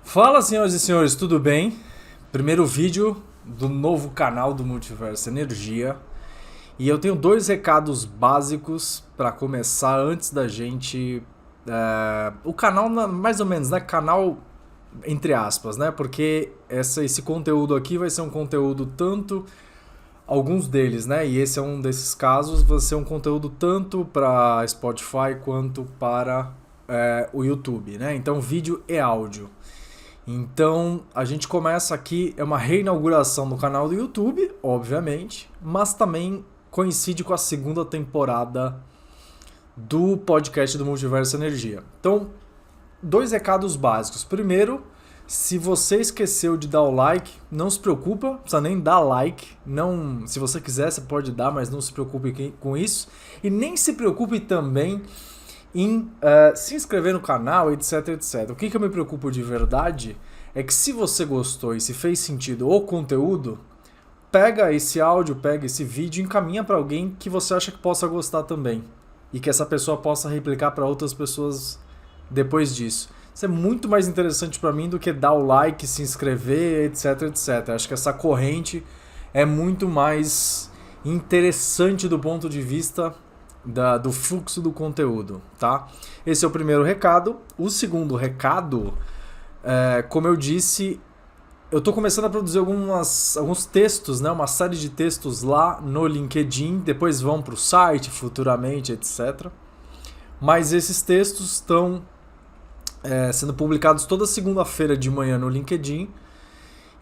Fala, senhoras e senhores, tudo bem? Primeiro vídeo do novo canal do Multiverso Energia. E eu tenho dois recados básicos para começar antes da gente... o canal, mais ou menos, né? Canal entre aspas, né? Porque esse conteúdo aqui vai ser um conteúdo tanto... Alguns deles, né? E esse é um desses casos, vai ser um conteúdo tanto para Spotify quanto para o YouTube, né? Então vídeo e áudio. Então, a gente começa aqui, é uma reinauguração do canal do YouTube, obviamente, mas também coincide com a segunda temporada do podcast do Multiverso Energia. Então, dois recados básicos. Primeiro, se você esqueceu de dar o like, não se preocupa, não precisa nem dar like. Não, se você quiser, você pode dar, mas não se preocupe com isso. E nem se preocupe também em se inscrever no canal, etc, etc. O que eu me preocupo de verdade é que se você gostou e se fez sentido o conteúdo, pega esse áudio, pega esse vídeo e encaminha para alguém que você acha que possa gostar também. E que essa pessoa possa replicar para outras pessoas depois disso. Isso é muito mais interessante para mim do que dar o like, se inscrever, etc, etc. Acho que essa corrente é muito mais interessante do ponto de vista do fluxo do conteúdo, tá? Esse é o primeiro recado. O segundo recado, como eu disse, eu tô começando a produzir alguns textos, né? Uma série de textos lá no LinkedIn, depois vão para o site futuramente, etc. Mas esses textos estão sendo publicados toda segunda-feira de manhã no LinkedIn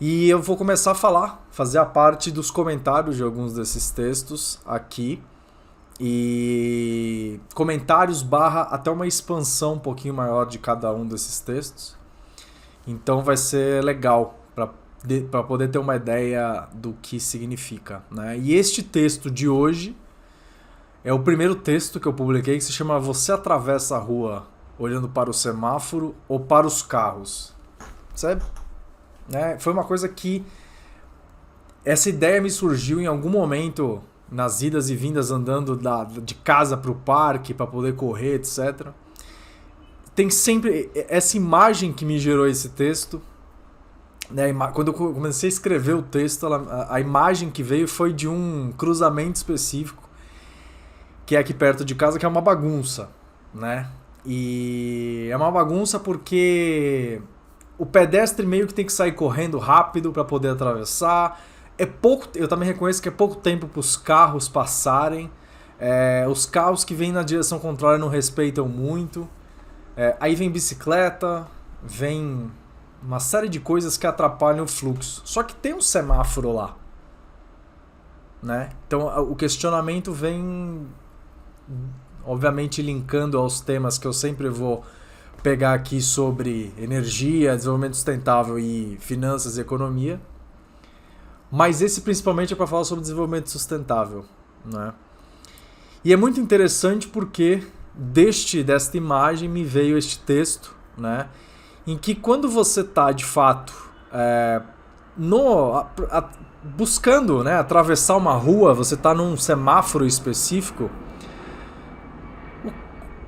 e eu vou começar a fazer a parte dos comentários de alguns desses textos aqui. E comentários / até uma expansão um pouquinho maior de cada um desses textos. Então vai ser legal para poder ter uma ideia do que significa, né? E este texto de hoje é o primeiro texto que eu publiquei, que se chama Você atravessa a rua olhando para o semáforo ou para os carros? Sabe? Foi uma coisa que essa ideia me surgiu em algum momento nas idas e vindas andando de casa para o parque para poder correr, etc. Tem sempre essa imagem que me gerou esse texto, né? Quando eu comecei a escrever o texto, a imagem que veio foi de um cruzamento específico que é aqui perto de casa, que é uma bagunça, né? E é uma bagunça porque o pedestre meio que tem que sair correndo rápido para poder atravessar. Eu também reconheço que é pouco tempo para os carros passarem. Os carros que vêm na direção contrária não respeitam muito. Aí vem bicicleta, vem uma série de coisas que atrapalham o fluxo. Só que tem um semáforo lá, né? Então o questionamento vem, obviamente, linkando aos temas que eu sempre vou pegar aqui sobre energia, desenvolvimento sustentável e finanças e economia. Mas esse principalmente é para falar sobre desenvolvimento sustentável, né? E é muito interessante porque desta imagem me veio este texto, né? Em que quando você está de fato buscando, né, atravessar uma rua, você está num semáforo específico,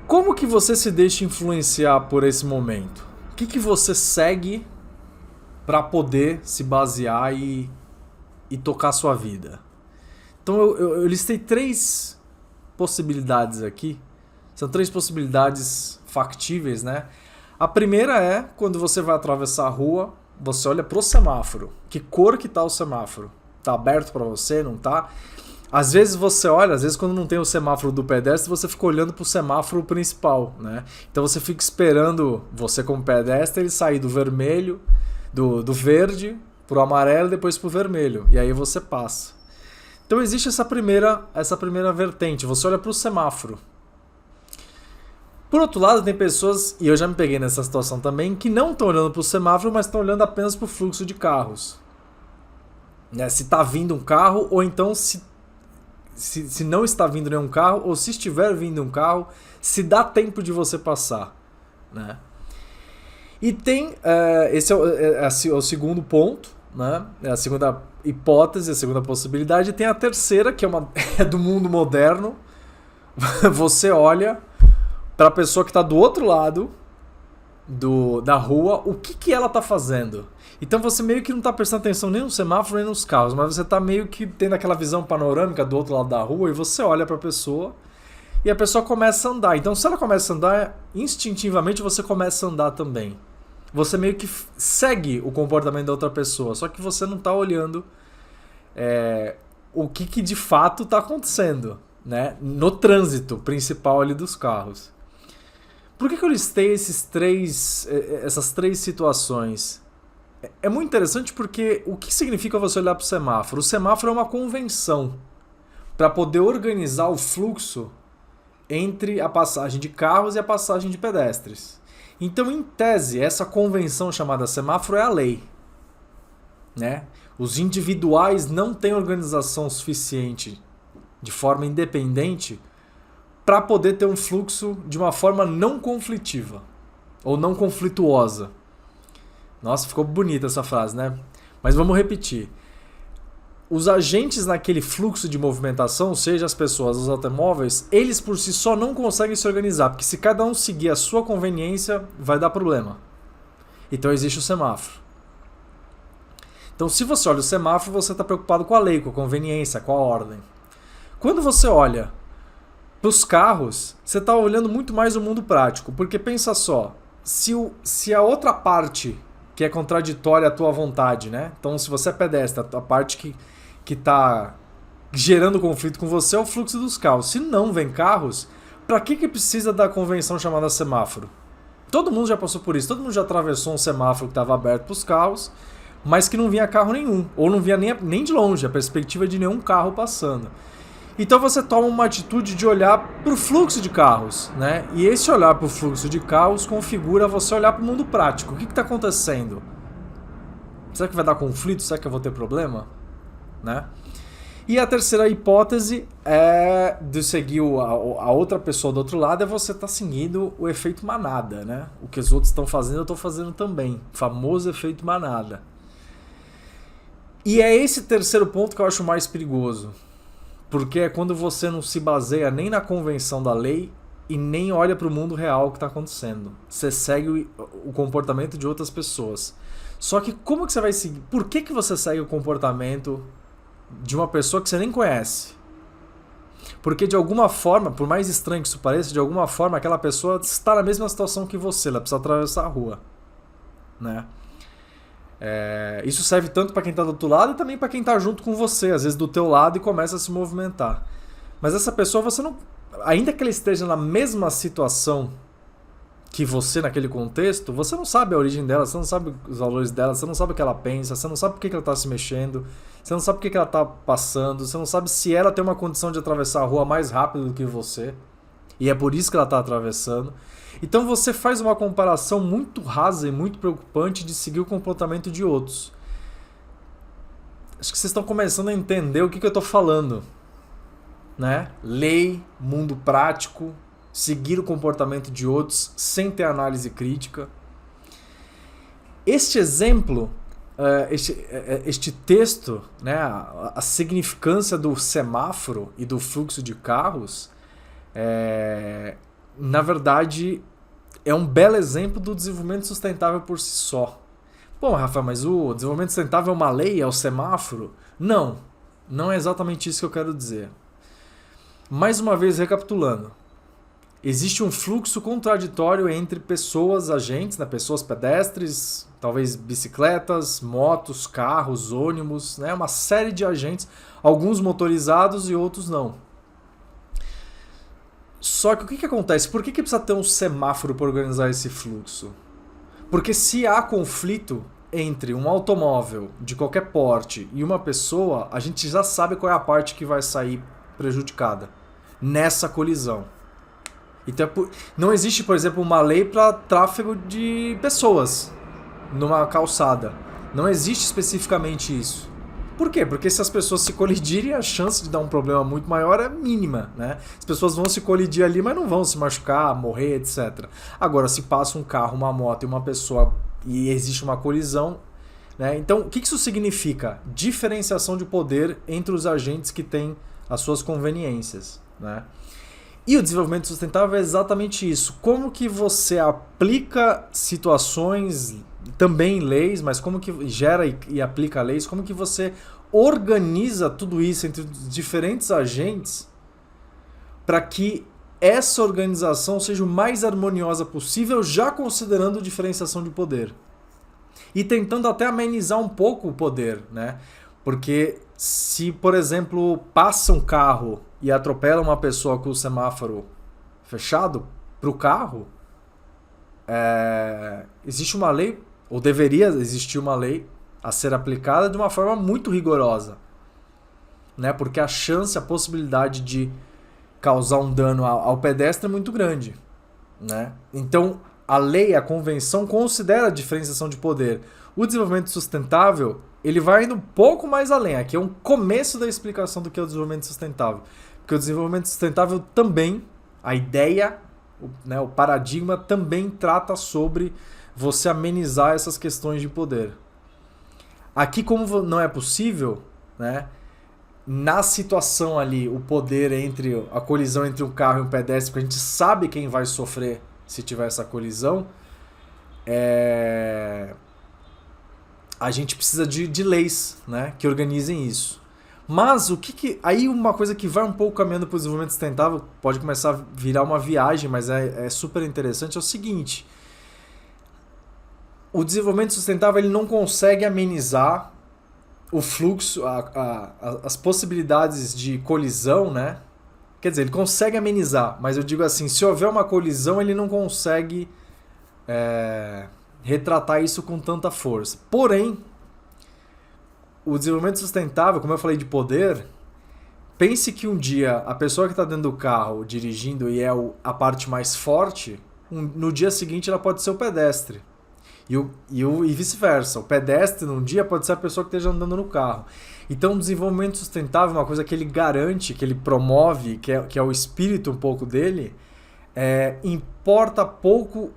como que você se deixa influenciar por esse momento? O que você segue para poder se basear e tocar a sua vida? Então eu listei 3 possibilidades aqui. São 3 possibilidades factíveis, né? A primeira é quando você vai atravessar a rua, você olha pro semáforo. Que cor que tá o semáforo? Tá aberto para você? Não tá? Às vezes você olha, às vezes quando não tem o semáforo do pedestre, você fica olhando pro semáforo principal, né? Então você fica esperando, você como pedestre, ele sair do vermelho, do verde pro amarelo e depois pro vermelho. E aí você passa. Então existe essa primeira vertente. Você olha pro semáforo. Por outro lado, tem pessoas, e eu já me peguei nessa situação também, que não estão olhando pro semáforo, mas estão olhando apenas pro fluxo de carros. Né? Se tá vindo um carro, ou então se não está vindo nenhum carro, ou se estiver vindo um carro, se dá tempo de você passar. Né? E tem, esse é o segundo ponto, né? É a segunda hipótese, a segunda possibilidade. E tem a terceira, que é do mundo moderno. Você olha para a pessoa que está do outro lado, da rua, o que ela tá fazendo. Então você meio que não tá prestando atenção nem no semáforo nem nos carros, mas você tá meio que tendo aquela visão panorâmica do outro lado da rua e você olha pra pessoa e a pessoa começa a andar. Então se ela começa a andar, instintivamente você começa a andar também. Você meio que segue o comportamento da outra pessoa, só que você não tá olhando o que de fato tá acontecendo, né? No trânsito principal ali dos carros. Por que eu listei essas três situações? É muito interessante porque o que significa você olhar para o semáforo? O semáforo é uma convenção para poder organizar o fluxo entre a passagem de carros e a passagem de pedestres. Então, em tese, essa convenção chamada semáforo é a lei, né? Os individuais não têm organização suficiente de forma independente para poder ter um fluxo de uma forma não conflitiva ou não conflituosa. Nossa, ficou bonita essa frase, né? Mas vamos repetir. Os agentes naquele fluxo de movimentação, seja as pessoas, os automóveis, eles por si só não conseguem se organizar, porque se cada um seguir a sua conveniência, vai dar problema. Então existe o semáforo. Então se você olha o semáforo, você está preocupado com a lei, com a conveniência, com a ordem. Quando você olha para os carros, você está olhando muito mais o mundo prático, porque pensa só, se a outra parte que é contraditória à tua vontade, né? Então se você é pedestre, a parte que está gerando conflito com você é o fluxo dos carros. Se não vem carros, para que precisa da convenção chamada semáforo? Todo mundo já passou por isso, todo mundo já atravessou um semáforo que estava aberto para os carros, mas que não vinha carro nenhum, ou não vinha nem de longe, a perspectiva de nenhum carro passando. Então você toma uma atitude de olhar para o fluxo de carros, né? E esse olhar para o fluxo de carros configura você olhar para o mundo prático. O que está acontecendo? Será que vai dar conflito? Será que eu vou ter problema? Né? E a terceira hipótese é de seguir a outra pessoa do outro lado, é você estar seguindo o efeito manada, né? O que os outros estão fazendo, eu estou fazendo também. O famoso efeito manada. E é esse terceiro ponto que eu acho mais perigoso. Porque é quando você não se baseia nem na convenção da lei e nem olha para o mundo real que está acontecendo. Você segue o comportamento de outras pessoas. Só que como que você vai seguir? Por que você segue o comportamento de uma pessoa que você nem conhece? Porque de alguma forma, por mais estranho que isso pareça, de alguma forma aquela pessoa está na mesma situação que você, ela precisa atravessar a rua, né? Isso serve tanto para quem está do outro lado e também para quem está junto com você, às vezes do teu lado, e começa a se movimentar. Mas essa pessoa, você não, ainda que ela esteja na mesma situação que você naquele contexto, você não sabe a origem dela, você não sabe os valores dela, você não sabe o que ela pensa, você não sabe por que ela está se mexendo, você não sabe por que ela está passando, você não sabe se ela tem uma condição de atravessar a rua mais rápido do que você, e é por isso que ela está atravessando. Então você faz uma comparação muito rasa e muito preocupante de seguir o comportamento de outros. Acho que vocês estão começando a entender o que eu estou falando, né? Lei, mundo prático, seguir o comportamento de outros sem ter análise crítica. Este exemplo, este texto, né, a significância do semáforo e do fluxo de carros, na verdade, é um belo exemplo do desenvolvimento sustentável por si só. Bom, Rafa, mas o desenvolvimento sustentável é uma lei, é o semáforo? Não, não é exatamente isso que eu quero dizer. Mais uma vez, recapitulando. Existe um fluxo contraditório entre pessoas, agentes, né, pessoas pedestres, talvez bicicletas, motos, carros, ônibus, né, uma série de agentes, alguns motorizados e outros não. Só que o que acontece? Por que precisa ter um semáforo para organizar esse fluxo? Porque se há conflito entre um automóvel de qualquer porte e uma pessoa, a gente já sabe qual é a parte que vai sair prejudicada nessa colisão. Então, não existe, por exemplo, uma lei para tráfego de pessoas numa calçada. Não existe especificamente isso. Por quê? Porque se as pessoas se colidirem, a chance de dar um problema muito maior é mínima, né? As pessoas vão se colidir ali, mas não vão se machucar, morrer, etc. Agora, se passa um carro, uma moto e uma pessoa e existe uma colisão, né? Então, o que isso significa? Diferenciação de poder entre os agentes que têm as suas conveniências, né? E o desenvolvimento sustentável é exatamente isso. Como que você aplica situações, também leis, mas como que gera e aplica leis, como que você organiza tudo isso entre os diferentes agentes para que essa organização seja o mais harmoniosa possível, já considerando diferenciação de poder. E tentando até amenizar um pouco o poder, né? Porque se, por exemplo, passa um carro e atropela uma pessoa com o semáforo fechado para o carro, existe uma lei, ou deveria existir uma lei a ser aplicada de uma forma muito rigorosa, né? Porque a chance, a possibilidade de causar um dano ao pedestre é muito grande, né? Então, a lei, a convenção considera a diferenciação de poder. O desenvolvimento sustentável, ele vai indo um pouco mais além. Aqui é um começo da explicação do que é o desenvolvimento sustentável. Porque o desenvolvimento sustentável também, a ideia, né, o paradigma também trata sobre você amenizar essas questões de poder. Aqui, como não é possível, né, na situação ali, o poder entre a colisão entre um carro e um pedestre, porque a gente sabe quem vai sofrer se tiver essa colisão, a gente precisa de leis, né, que organizem isso. Mas aí uma coisa que vai um pouco caminhando para o desenvolvimento sustentável, pode começar a virar uma viagem, mas é super interessante, é o seguinte: o desenvolvimento sustentável ele não consegue amenizar o fluxo, as possibilidades de colisão, né? Quer dizer, ele consegue amenizar, mas eu digo assim, se houver uma colisão, ele não consegue retratar isso com tanta força. Porém, o desenvolvimento sustentável, como eu falei de poder, pense que um dia a pessoa que está dentro do carro dirigindo e é a parte mais forte, no dia seguinte ela pode ser o pedestre. E vice-versa. O pedestre num dia pode ser a pessoa que esteja andando no carro. Então, o desenvolvimento sustentável, uma coisa que ele garante, que ele promove, que é o espírito um pouco dele, importa pouco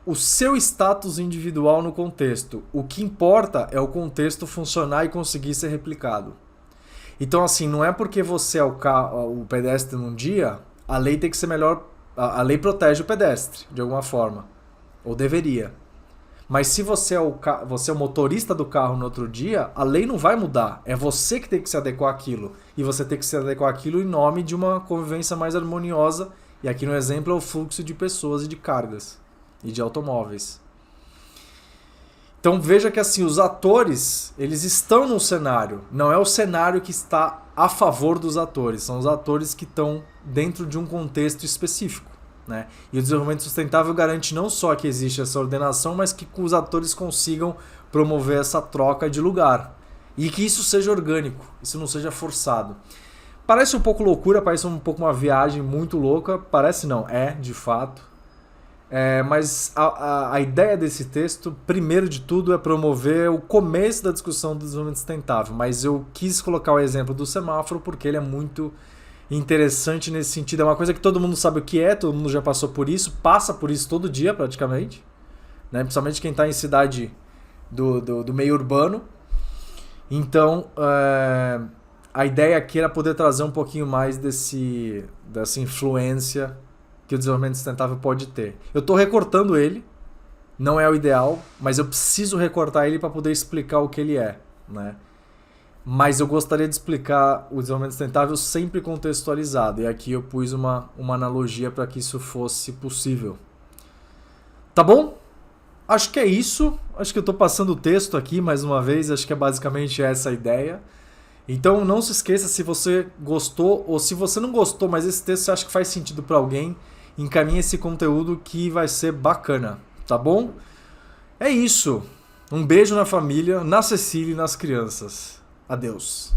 o seu status individual no contexto. O que importa é o contexto funcionar e conseguir ser replicado. Então, assim, não é porque você é o pedestre num dia, a lei tem que ser melhor. A lei protege o pedestre, de alguma forma. Ou deveria. Mas se você é o motorista do carro no outro dia, a lei não vai mudar. É você que tem que se adequar àquilo. E você tem que se adequar àquilo em nome de uma convivência mais harmoniosa. E aqui no exemplo é o fluxo de pessoas e de cargas. E de automóveis. Então veja que assim, os atores, eles estão no cenário. Não é o cenário que está a favor dos atores. São os atores que estão dentro de um contexto específico. Né? E o desenvolvimento sustentável garante não só que existe essa ordenação, mas que os atores consigam promover essa troca de lugar. E que isso seja orgânico, isso não seja forçado. Parece um pouco loucura, parece um pouco uma viagem muito louca. Parece não, de fato. Mas a ideia desse texto, primeiro de tudo, é promover o começo da discussão do desenvolvimento sustentável. Mas eu quis colocar o exemplo do semáforo porque ele é muito interessante nesse sentido. É uma coisa que todo mundo sabe o que é, todo mundo já passou por isso, passa por isso todo dia praticamente, né? Principalmente quem está em cidade do meio urbano. Então, a ideia aqui era poder trazer um pouquinho mais dessa influência que o desenvolvimento sustentável pode ter. Eu estou recortando ele, não é o ideal, mas eu preciso recortar ele para poder explicar o que ele é, né? Mas eu gostaria de explicar o desenvolvimento sustentável sempre contextualizado. E aqui eu pus uma analogia para que isso fosse possível. Tá bom? Acho que é isso. Acho que eu estou passando o texto aqui mais uma vez. Acho que é basicamente essa a ideia. Então não se esqueça, se você gostou ou se você não gostou, mas esse texto você acha que faz sentido para alguém, encaminhe esse conteúdo que vai ser bacana. Tá bom? É isso. Um beijo na família, na Cecília e nas crianças. Adeus.